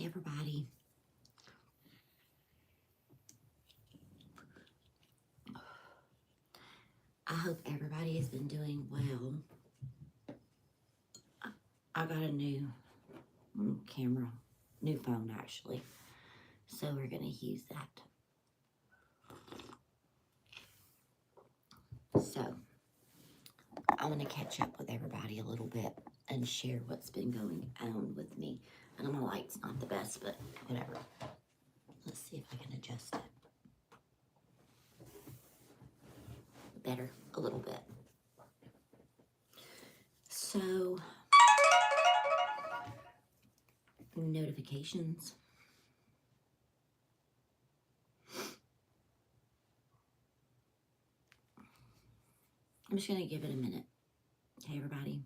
Hi, everybody. I hope everybody has been doing well. I got a new camera, new phone actually, so we're going to use that. So, I want to catch up with everybody a little bit and share what's been going on with me. I know my light's not the best, but whatever. Let's see if I can adjust it. Better, a little bit. So, notifications. I'm just going to give it a minute. Okay, everybody?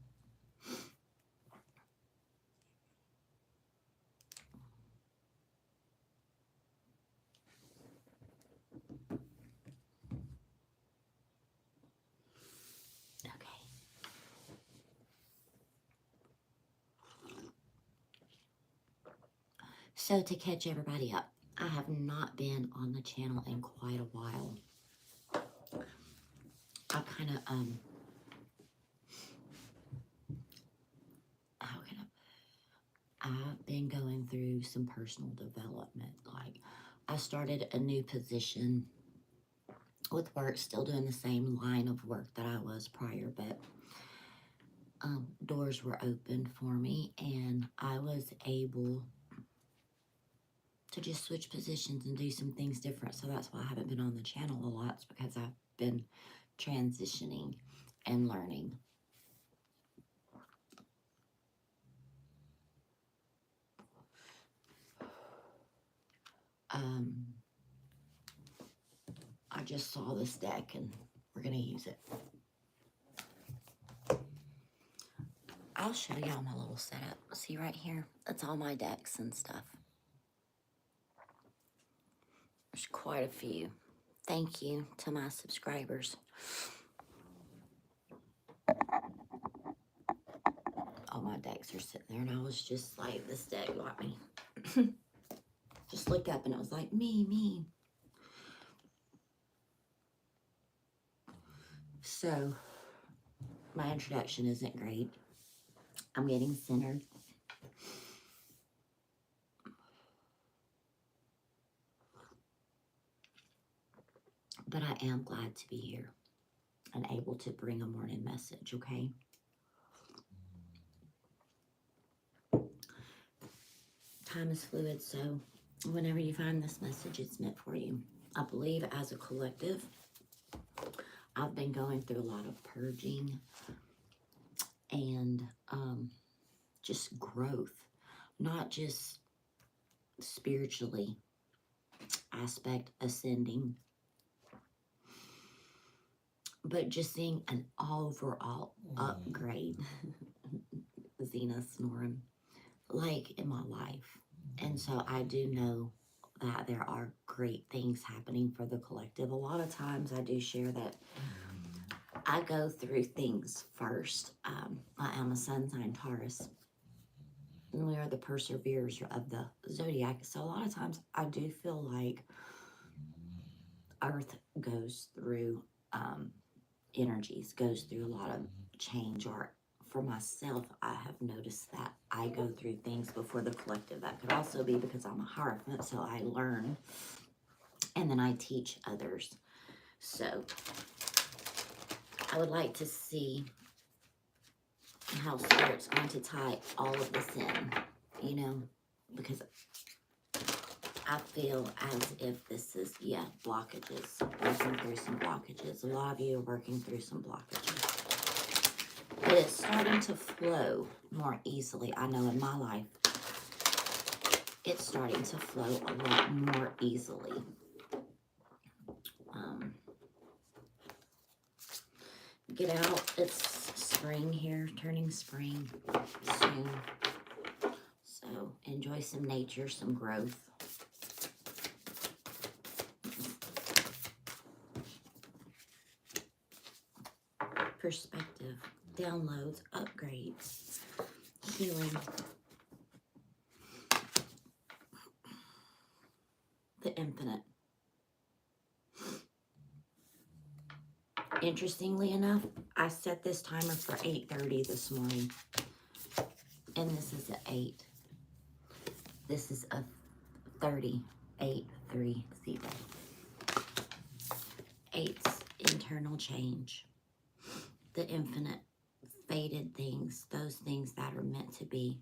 So to catch everybody up, I have not been on the channel in quite a while. I kind of, I've been going through some personal development. Like, I started a new position with work, still doing the same line of work that I was prior, but doors were opened for me, and I was able to just switch positions and do some things different. So that's why I haven't been on the channel a lot. It's because I've been transitioning and learning. I just saw this deck and we're going to use it. I'll show y'all my little setup. See right here? That's all my decks and stuff. There's quite a few. Thank you to my subscribers. All my decks are sitting there, and I was just like, this deck got me. Just looked up and it was like, me. So, my introduction isn't great. I'm getting centered. But I am glad to be here and able to bring a morning message, okay? Time is fluid, so whenever you find this message, it's meant for you. I believe as a collective, I've been going through a lot of purging and just growth, not just spiritually, aspect ascending, but just seeing an overall upgrade, Xena snoring, like in my life. And so I do know that there are great things happening for the collective. A lot of times I do share that I go through things first. I am a sun sign Taurus, and we are the perseverers of the zodiac. So a lot of times I do feel like Earth goes through energies, goes through a lot of change. Or for myself, I have noticed that I go through things before the collective. That could also be because I'm a Hierophant, so I learn and then I teach others. So I would like to see how Spirit's going to tie all of this in, you know, because I feel as if this is, blockages, working through some blockages. A lot of you are working through some blockages. But it's starting to flow more easily. I know in my life, it's starting to flow a lot more easily. Get out. It's spring here, turning spring soon. So enjoy some nature, some growth. Perspective, downloads, upgrades, healing. the infinite. Interestingly enough, I set this timer for 8:30 this morning, and this is an 8. This is a 3830. 8's internal change, the infinite, faded things, those things that are meant to be.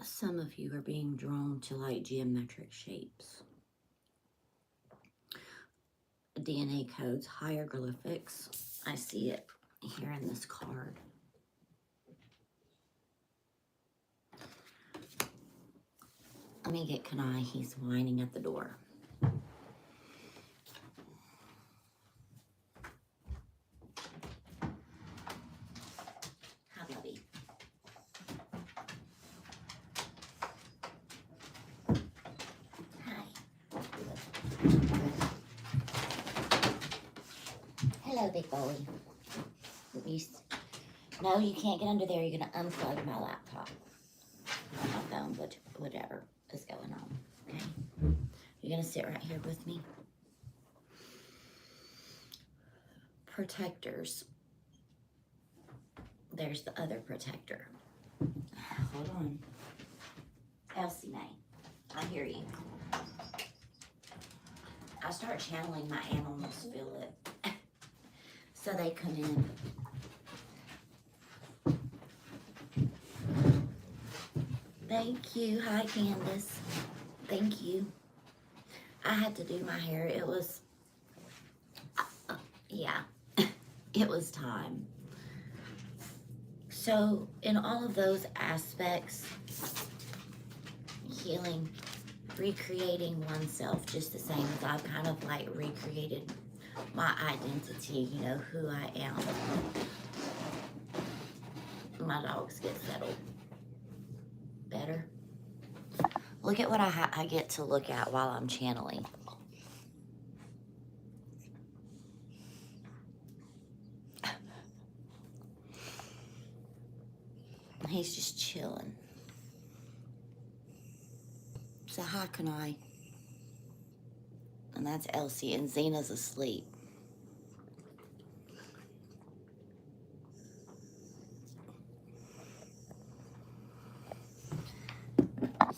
Some of you are being drawn to like geometric shapes, DNA codes, hieroglyphics. I see it here in this card. Let me get Kanai. He's whining at the door. Hi, Bubby. Hi. Hello, big boy. No, you can't get under there. You're going to unplug my laptop. My phone, whatever is going on. Okay? You're going to sit right here with me. Protectors. There's the other protector. Hold on. Elsie Mae, I hear you. I start channeling, my animals feel it. So they come in. Thank you. Hi, Candace. Thank you. I had to do my hair. It was, yeah, it was time. So in all of those aspects, healing, recreating oneself, just the same as I've kind of like recreated my identity, you know, who I am. My dogs get settled. Better. Look at what I get to look at while I'm channeling. He's just chilling. So hi, Kanai. And that's Elsie, and Zena's asleep.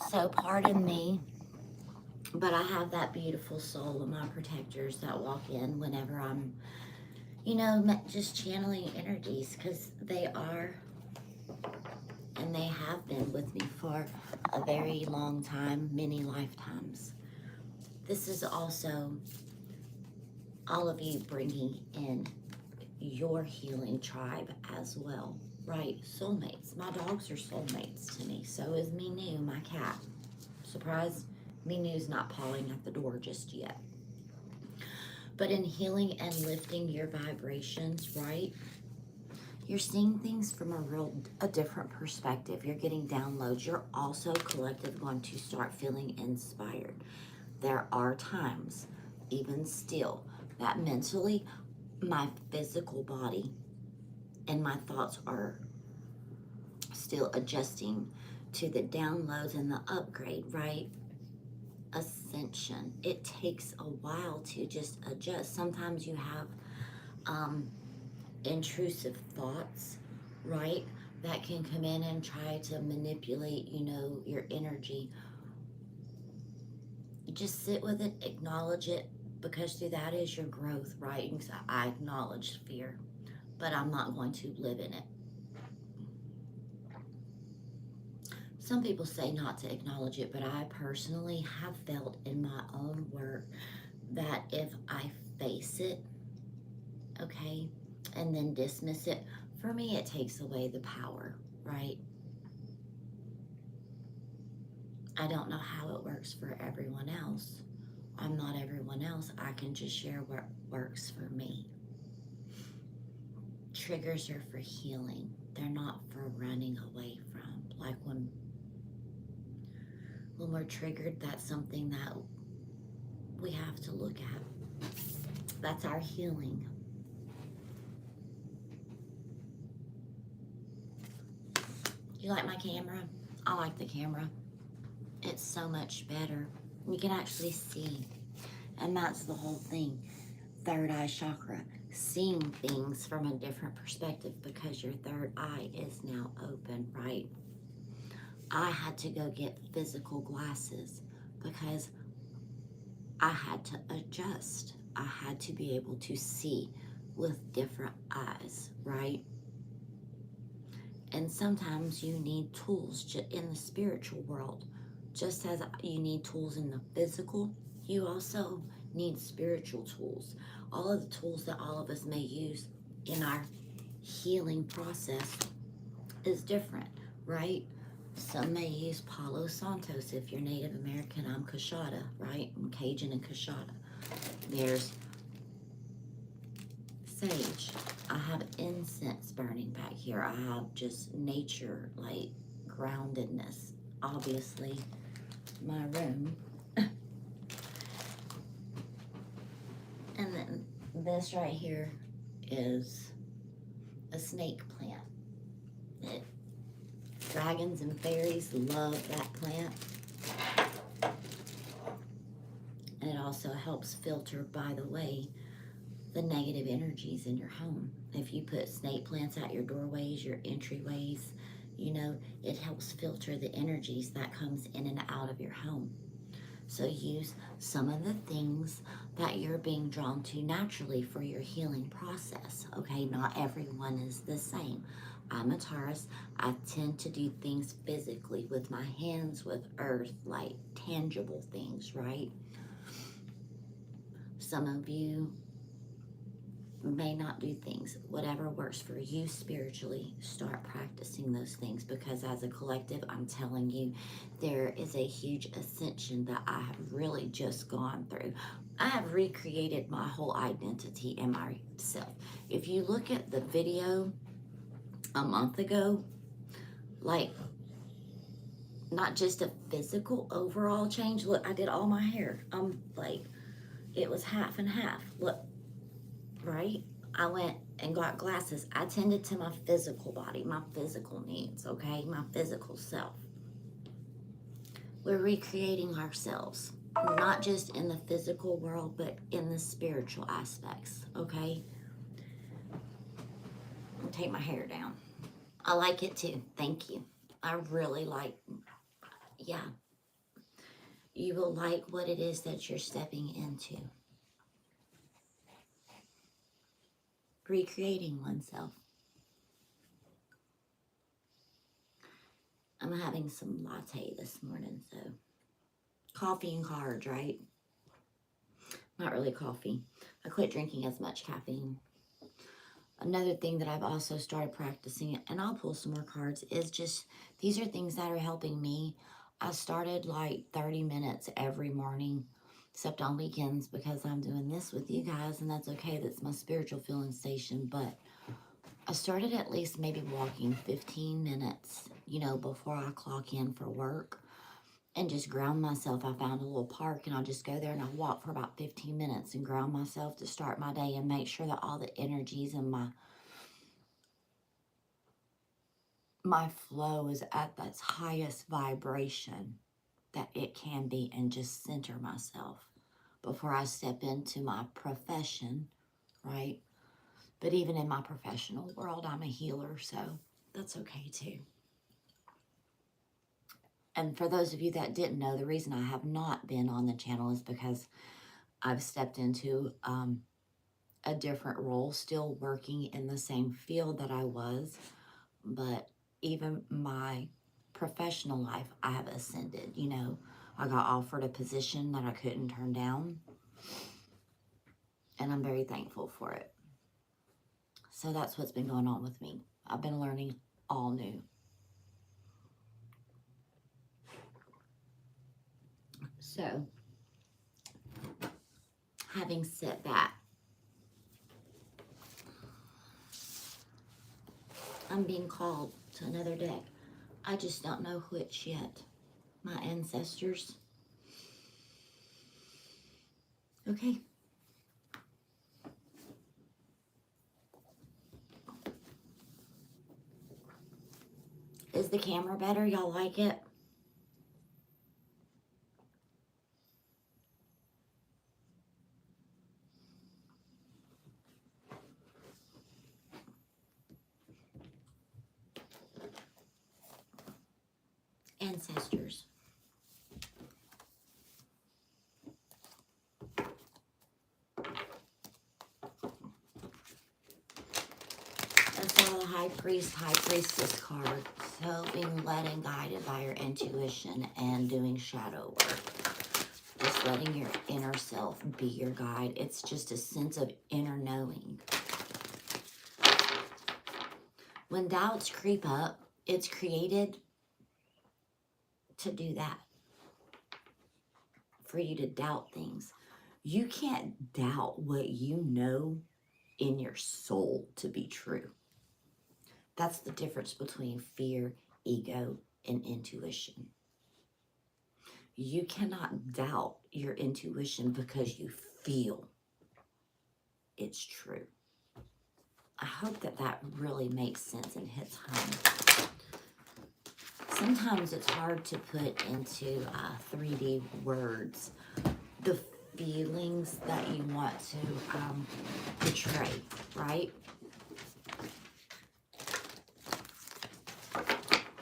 So pardon me, but I have that beautiful soul of my protectors that walk in whenever I'm, you know, just channeling energies, because they are, and they have been with me for a very long time, many lifetimes. This is also all of you bringing in your healing tribe as well, right? Soulmates. My dogs are soulmates to me. So is Minu, my cat. Surprise, Minu's not pawing at the door just yet. But in healing and lifting your vibrations, right? You're seeing things from a different perspective. You're getting downloads. You're also collectively going to start feeling inspired. There are times, even still, that mentally, my physical body and my thoughts are still adjusting to the downloads and the upgrade, right? Ascension. It takes a while to just adjust. Sometimes you have intrusive thoughts, right? That can come in and try to manipulate, you know, your energy. Just sit with it, acknowledge it, because through that is your growth, right? And so I acknowledge fear, but I'm not going to live in it. Some people say not to acknowledge it, but I personally have felt in my own work that if I face it, okay, and then dismiss it, for me it takes away the power, right? I don't know how it works for everyone else. I'm not everyone else. I can just share what works for me. Triggers are for healing. They're not for running away from. Like when we're triggered, that's something that we have to look at. That's our healing. You like my camera? I like the camera. It's so much better. You can actually see. And that's the whole thing. Third eye chakra. Seeing things from a different perspective because your third eye is now open, right? I had to go get physical glasses because I had to adjust. I had to be able to see with different eyes, right? And sometimes you need tools in the spiritual world. Just as you need tools in the physical, you also need spiritual tools. All of the tools that all of us may use in our healing process is different, right? Some may use Palo Santos. If you're Native American, I'm Coushatta, right? I'm Cajun and Coushatta. There's sage. I have incense burning back here. I have just nature, like groundedness. Obviously, my room. And then this right here is a snake plant. Dragons and fairies love that plant. And it also helps filter, by the way, the negative energies in your home. If you put snake plants at your doorways, your entryways, you know, it helps filter the energies that comes in and out of your home. So use some of the things that you're being drawn to naturally for your healing process, okay? Not everyone is the same. I'm a Taurus. I tend to do things physically with my hands, with earth, like tangible things, right? Some of you may not do things. Whatever works for you spiritually, start practicing those things, because as a collective, I'm telling you, there is a huge ascension that I have really just gone through. I have recreated my whole identity in myself. If you look at the video a month ago, like, not just a physical overall change. Look, I did all my hair. Like, it was half and half. Look, right? I went and got glasses. I tended to my physical body, my physical needs, okay? My physical self. We're recreating ourselves, not just in the physical world, but in the spiritual aspects, okay? I'll take my hair down. I like it too. Thank you. I really like, yeah. You will like what it is that you're stepping into. Recreating oneself. I'm having some latte this morning, so coffee and carbs, right? Not really coffee. I quit drinking as much caffeine. Another thing that I've also started practicing, and I'll pull some more cards, is just, these are things that are helping me. I started like 30 minutes every morning, except on weekends, because I'm doing this with you guys, and that's okay. That's my spiritual filling station. But I started at least maybe walking 15 minutes, you know, before I clock in for work, and just ground myself. I found a little park, and I'll just go there and I'll walk for about 15 minutes and ground myself to start my day and make sure that all the energies in my flow is at its highest vibration that it can be, and just center myself before I step into my profession, right? But even in my professional world, I'm a healer, so that's okay too. And for those of you that didn't know, the reason I have not been on the channel is because I've stepped into a different role, still working in the same field that I was, but even my professional life, I have ascended. You know, I got offered a position that I couldn't turn down, and I'm very thankful for it. So that's what's been going on with me. I've been learning all new. So, having said that, I'm being called to another deck. I just don't know which yet. My ancestors. Okay. Is the camera better? Y'all like it? Ancestors. I saw the High Priest, High Priestess card. So being led and guided by your intuition and doing shadow work. Just letting your inner self be your guide. It's just a sense of inner knowing. When doubts creep up, it's created to do that. For you to doubt things. You can't doubt what you know in your soul to be true. That's the difference between fear, ego, and intuition. You cannot doubt your intuition because you feel it's true. I hope that that really makes sense and hits home. Sometimes it's hard to put into 3D words the feelings that you want to portray, right?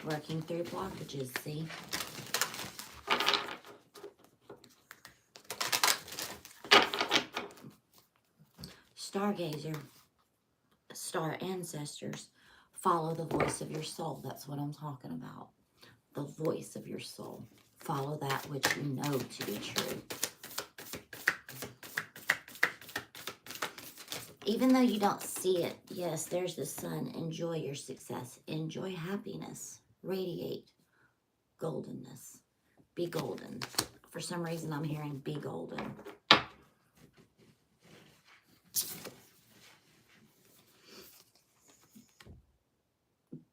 Working through blockages, see? Stargazer, star ancestors, follow the voice of your soul. That's what I'm talking about. The voice of your soul. Follow that which you know to be true. Even though you don't see it, yes, there's the sun. Enjoy your success. Enjoy happiness. Radiate goldenness. Be golden. For some reason, I'm hearing be golden.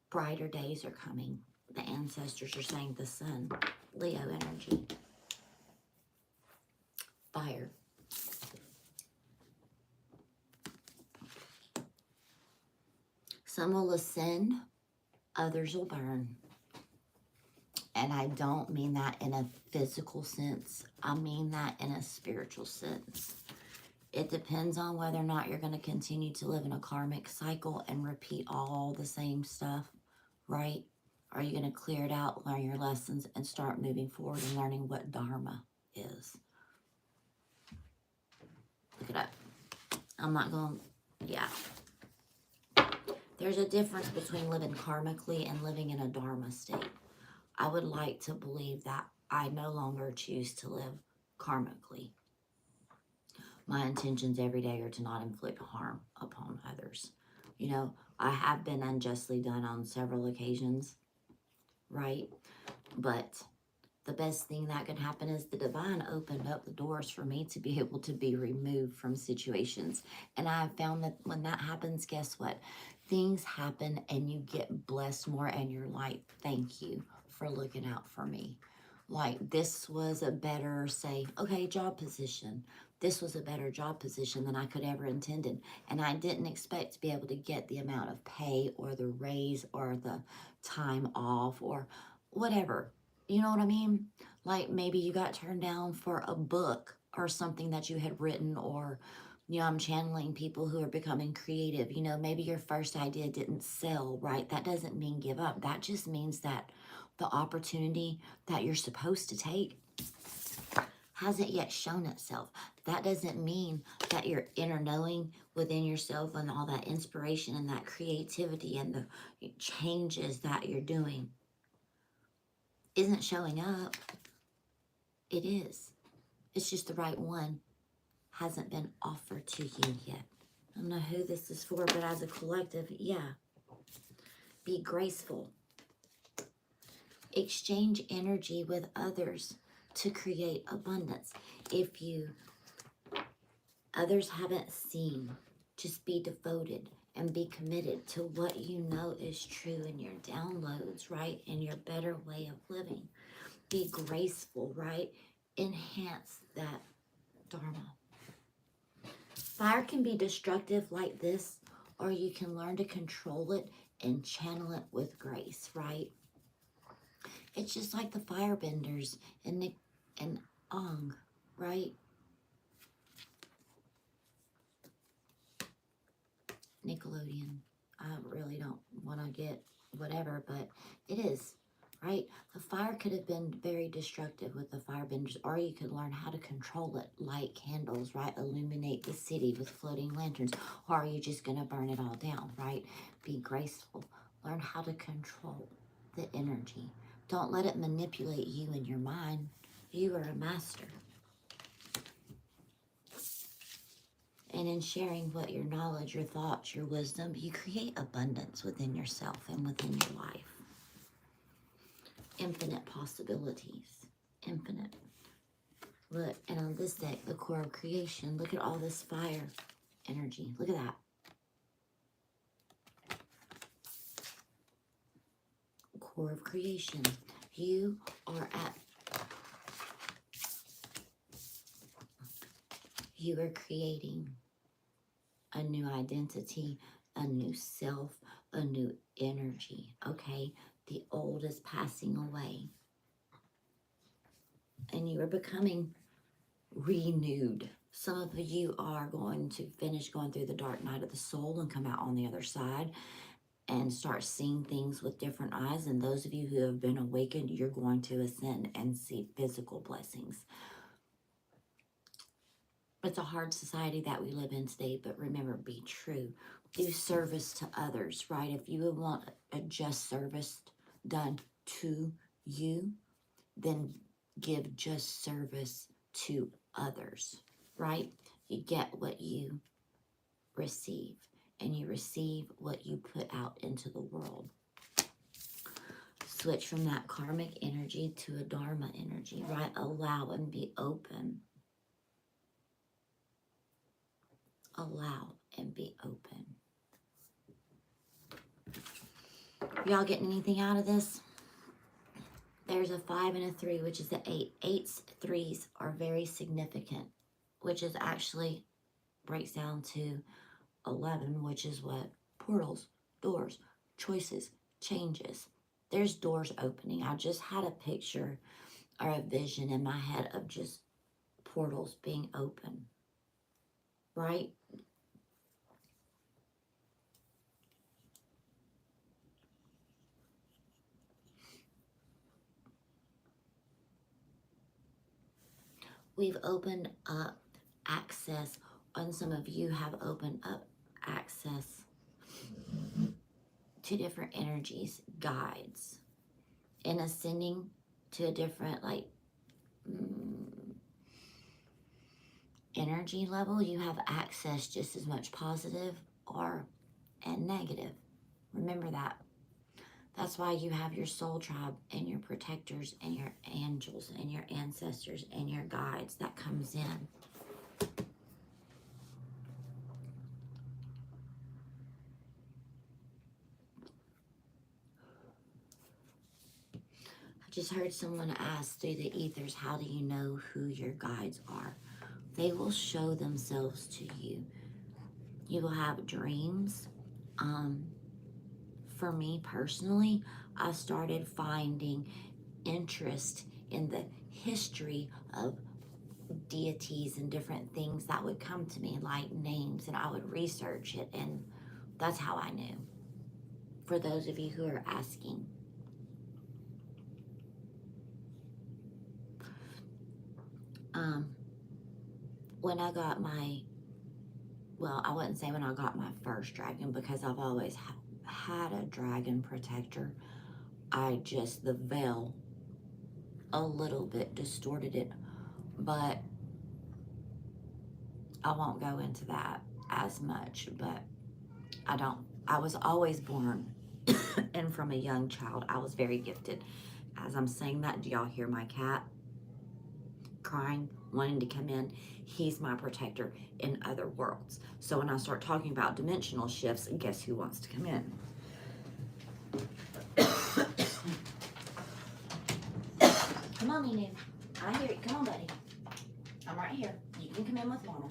Brighter days are coming. The ancestors are saying the sun. Leo energy. Fire. Some will ascend, others will burn. And I don't mean that in a physical sense. I mean that in a spiritual sense. It depends on whether or not you're going to continue to live in a karmic cycle and repeat all the same stuff, right? Are you going to clear it out, learn your lessons, and start moving forward and learning what Dharma is? Look it up. I'm not going, yeah. There's a difference between living karmically and living in a Dharma state. I would like to believe that I no longer choose to live karmically. My intentions every day are to not inflict harm upon others. You know, I have been unjustly done on several occasions, right? But the best thing that could happen is the divine opened up the doors for me to be able to be removed from situations. And I have found that when that happens, guess what? Things happen and you get blessed more and you're like, thank you for looking out for me. Like this was a better, say, okay, job position. This was a better job position than I could ever intended. And I didn't expect to be able to get the amount of pay or the raise or the time off or whatever. You know what I mean? Like maybe you got turned down for a book or something that you had written, or, you know, I'm channeling people who are becoming creative. You know, maybe your first idea didn't sell, right? That doesn't mean give up. That just means that the opportunity that you're supposed to take hasn't yet shown itself. That doesn't mean that your inner knowing within yourself and all that inspiration and that creativity and the changes that you're doing isn't showing up. It is. It's just the right one hasn't been offered to you yet. I don't know who this is for, but as a collective, yeah. Be graceful. Exchange energy with others to create abundance. If others haven't seen, just be devoted and be committed to what you know is true in your downloads, right? In your better way of living. Be graceful, right? Enhance that Dharma. Fire can be destructive like this, or you can learn to control it and channel it with grace, right? It's just like the firebenders and Ong, right? Nickelodeon. I really don't want to get whatever, but it is, right? The fire could have been very destructive with the firebenders, or you could learn how to control it, light candles, right? Illuminate the city with floating lanterns, or are you just going to burn it all down, right? Be graceful. Learn how to control the energy. Don't let it manipulate you in your mind. You are a master. And in sharing what your knowledge, your thoughts, your wisdom, you create abundance within yourself and within your life. Infinite possibilities. Infinite. Look, and on this deck, the core of creation, look at all this fire energy. Look at that. Core of creation. You are creating a new identity, a new self, a new energy, okay? The old is passing away. And you are becoming renewed. Some of you are going to finish going through the dark night of the soul and come out on the other side and start seeing things with different eyes. And those of you who have been awakened, you're going to ascend and see physical blessings. It's a hard society that we live in today, but remember, be true. Do service to others, right? If you want a just service done to you, then give just service to others, right? You get what you receive, and you receive what you put out into the world. Switch from that karmic energy to a dharma energy, right? Allow and be open. Allow and be open. Y'all getting anything out of this? There's a 5 and a 3, which is the 8. 8s, 3s are very significant, which is actually breaks down to 11, which is what? Portals, doors, choices, changes. There's doors opening. I just had a picture or a vision in my head of just portals being open, right? We've opened up access, and some of you have opened up access to different energies, guides, and ascending to a different energy level. You have access just as much positive and negative. Remember that. That's why you have your soul tribe and your protectors and your angels and your ancestors and your guides that comes in. I just heard someone ask through the ethers, how do you know who your guides are? They will show themselves to you. You will have dreams. For me personally, I started finding interest in the history of deities and different things that would come to me, like names, and I would research it, and that's how I knew. For those of you who are asking. When I got my, well, I wouldn't say when I got my first dragon, because I've always had a dragon protector. The veil a little bit distorted it, but I won't go into that as much. But I was always born and from a young child I was very gifted. As I'm saying that, do y'all hear my cat crying? wanting to come in. He's my protector in other worlds. So when I start talking about dimensional shifts, guess who wants to come in? Come on, Nunu. I hear you. Come on, buddy. I'm right here. You can come in with Mama.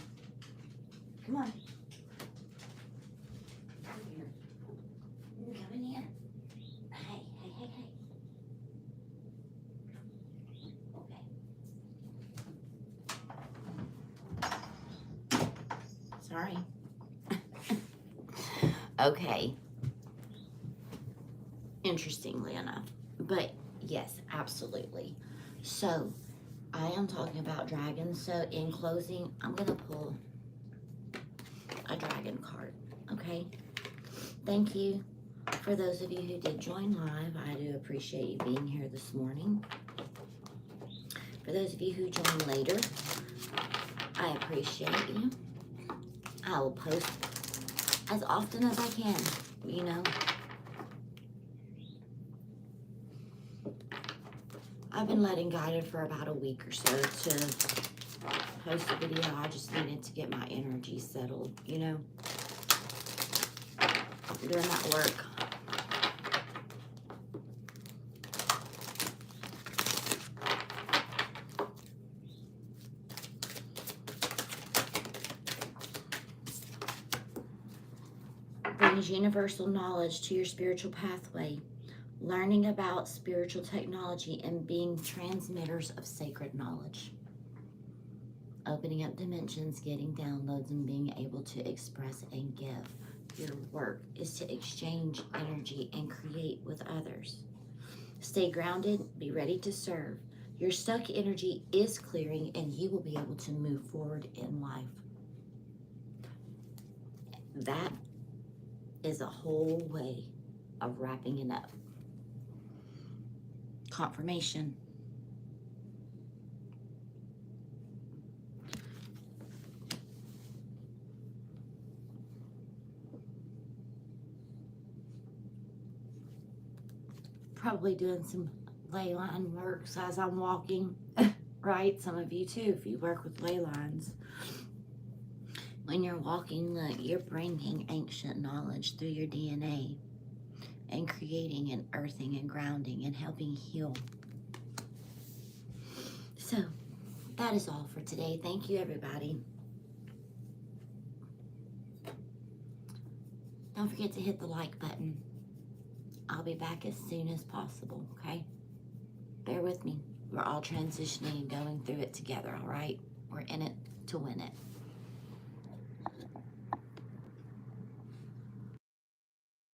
Come on. Come here. You coming in? Hey, hey, hey, hey. Okay. Sorry. Okay. Interestingly enough. But yes, absolutely. So, I am talking about dragons. So, in closing, I'm going to pull a dragon card. Okay? Thank you for those of you who did join live. I do appreciate you being here this morning. For those of you who join later, I appreciate you. I will post as often as I can, you know. I've been letting guided for about a week or so to post a video. I just needed to get my energy settled, you know, during that work. Brings universal knowledge to your spiritual pathway. Learning about spiritual technology and being transmitters of sacred knowledge. Opening up dimensions, getting downloads, and being able to express and give. Your work is to exchange energy and create with others. Stay grounded, be ready to serve. Your stuck energy is clearing and you will be able to move forward in life. That is a whole way of wrapping it up. Confirmation. Probably doing some ley line works as I'm walking, right? Some of you too, if you work with ley lines. When you're walking, look, you're bringing ancient knowledge through your DNA and creating and earthing and grounding and helping heal. So, that is all for today. Thank you, everybody. Don't forget to hit the like button. I'll be back as soon as possible, okay? Bear with me. We're all transitioning and going through it together, all right? We're in it to win it.